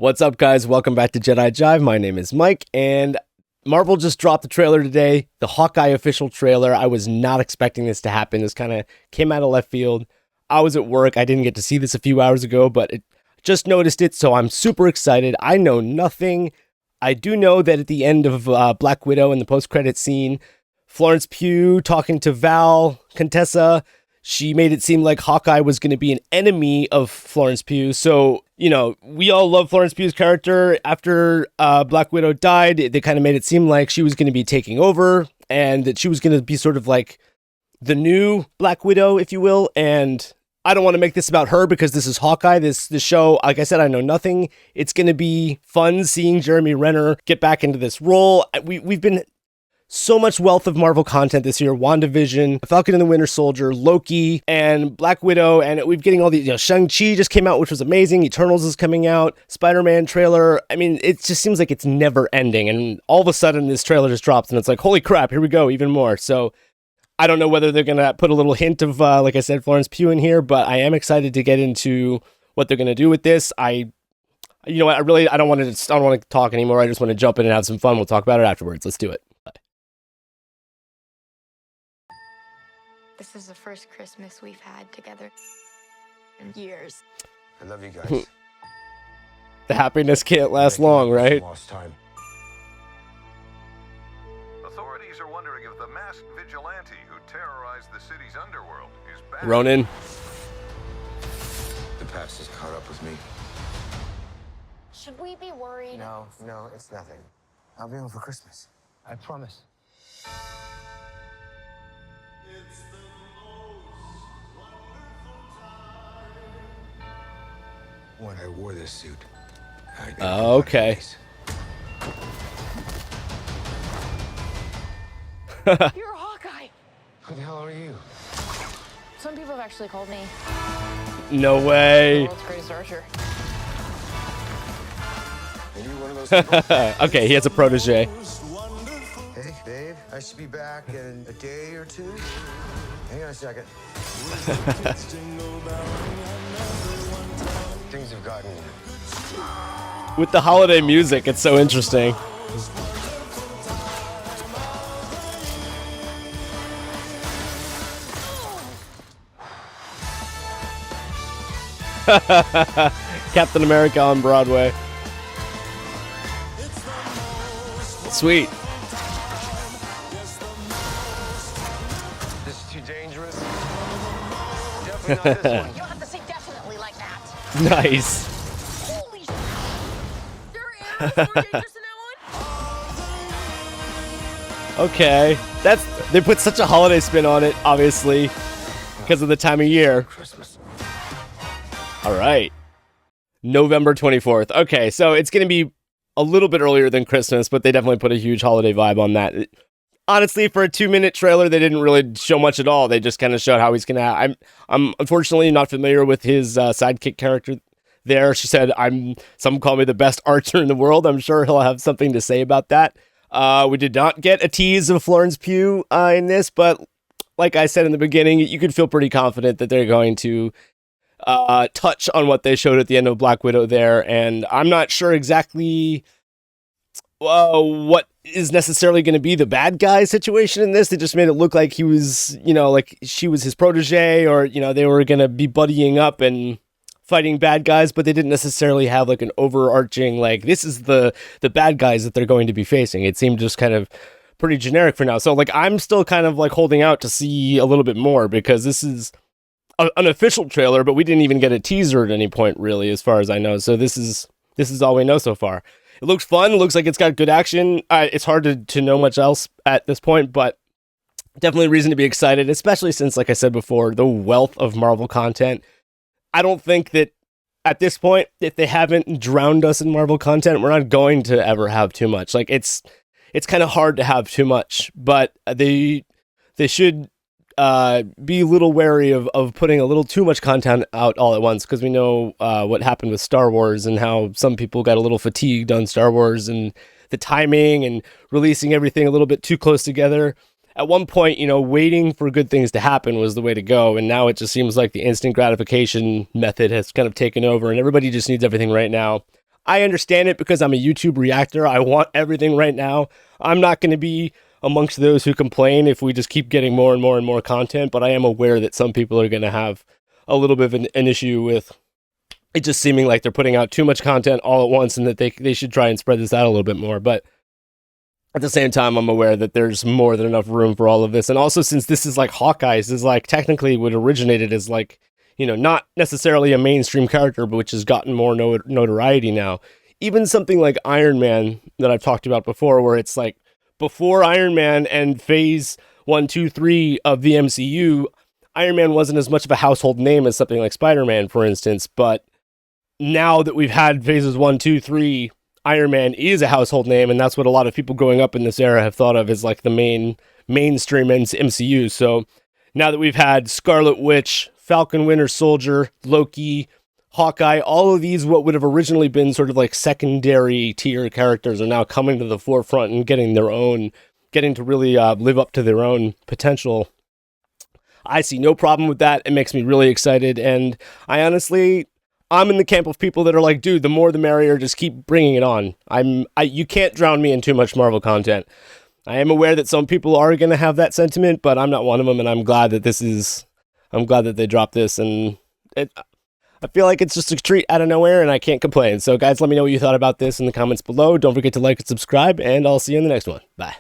What's up, guys? Welcome back to Jedi Jive. My name is Mike, and Marvel just dropped the trailer today, the Hawkeye official trailer. I was not expecting this to happen. This kind of came out of left field. I was at work. I didn't get to see this a few hours ago, but just noticed it, so I'm super excited. I know nothing. I do know that at the end of Black Widow in the post-credit scene, Florence Pugh talking to Val, Contessa, she made it seem like Hawkeye was going to be an enemy of Florence Pugh. So, you know, we all love Florence Pugh's character. After Black Widow died, they kind of made it seem like she was going to be taking over and that she was going to be sort of like the new Black Widow, if you will. And I don't want to make this about her because this is Hawkeye. This show, like I said, I know nothing. It's going to be fun seeing Jeremy Renner get back into this role. We've been so much wealth of Marvel content this year. WandaVision, Falcon and the Winter Soldier, Loki, and Black Widow, and we've getting all these, Shang-Chi just came out, which was amazing. Eternals is coming out, Spider-Man trailer. I mean, it just seems like it's never ending, and all of a sudden this trailer just drops, and it's like, holy crap, here we go, even more. So I don't know whether they're going to put a little hint of, like I said, Florence Pugh in here, but I am excited to get into what they're going to do with this. You know what, I don't want to talk anymore. I just want to jump in and have some fun. We'll talk about it afterwards. Let's do it. This is the first Christmas we've had together in years. I love you guys. The happiness can't last long, right? Lost time. Authorities are wondering if the masked vigilante who terrorized the city's underworld is back. Ronin. The past has caught up with me. Should we be worried? No, it's nothing. I'll be home for Christmas. I promise. When I wore this suit, I got okay. You're Hawkeye. Who the hell are you? Some people have actually called me No the way. world's greatest archer. Are you one of those people? Okay, he has a protege. Hey, babe, I should be back in a day or two. Hang on a second. Things have gotten With the holiday music, it's so interesting. Captain America on Broadway. Sweet. This is too dangerous. Definitely not this one. You don't have to say definitely like that. Nice. Holy sh**. There are animals more dangerous than that one? Okay. They put such a holiday spin on it, obviously, because of the time of year. Christmas. All right. November 24th. Okay, so it's going to be a little bit earlier than Christmas, but they definitely put a huge holiday vibe on that. Honestly, for a 2-minute trailer, they didn't really show much at all. They just kind of showed how he's going to... I'm unfortunately not familiar with his sidekick character there. She said, some call me the best archer in the world. I'm sure he'll have something to say about that. We did not get a tease of Florence Pugh in this, but like I said in the beginning, you could feel pretty confident that they're going to touch on what they showed at the end of Black Widow there, and I'm not sure exactly what is necessarily going to be the bad guy situation in this. They just made it look like he was, like she was his protege, or, they were going to be buddying up and fighting bad guys, but they didn't necessarily have like an overarching, like, this is the bad guys that they're going to be facing. It seemed just kind of pretty generic for now. So like, I'm still kind of like holding out to see a little bit more, because this is an official trailer, but we didn't even get a teaser at any point, really, as far as I know. So this is all we know so far. It looks fun. It looks like it's got good action. It's hard to know much else at this point, but definitely a reason to be excited, especially since, like I said before, the wealth of Marvel content. I don't think that at this point, if they haven't drowned us in Marvel content, we're not going to ever have too much. Like, it's kind of hard to have too much, but they should be a little wary of putting a little too much content out all at once, because we know what happened with Star Wars and how some people got a little fatigued on Star Wars and the timing and releasing everything a little bit too close together. At one point, waiting for good things to happen was the way to go, and now it just seems like the instant gratification method has kind of taken over, and everybody just needs everything right now. I understand it because I'm a YouTube reactor. I want everything right now. I'm not going to be amongst those who complain if we just keep getting more and more and more content, but I am aware that some people are going to have a little bit of an issue with it just seeming like they're putting out too much content all at once and that they should try and spread this out a little bit more. But at the same time, I'm aware that there's more than enough room for all of this. And also, since this is like Hawkeye, this is like technically what originated as like, not necessarily a mainstream character, but which has gotten more notoriety now. Even something like Iron Man that I've talked about before, where it's like before Iron Man and phase 1, 2, 3 of the MCU, Iron Man wasn't as much of a household name as something like Spider-Man, for instance. But now that we've had phases 1, 2, 3, Iron Man is a household name, and that's what a lot of people growing up in this era have thought of as like the mainstream MCU. So now that we've had Scarlet Witch, Falcon Winter Soldier, Loki, Hawkeye, all of these what would have originally been sort of like secondary tier characters are now coming to the forefront and getting to really live up to their own potential. I see no problem with that. It makes me really excited, and I'm in the camp of people that are like, dude, the more the merrier, just keep bringing it on. You can't drown me in too much Marvel content. I am aware that some people are going to have that sentiment, but I'm not one of them, and I'm glad that they dropped this, and I feel like it's just a treat out of nowhere, and I can't complain. So guys, let me know what you thought about this in the comments below. Don't forget to like and subscribe, and I'll see you in the next one. Bye.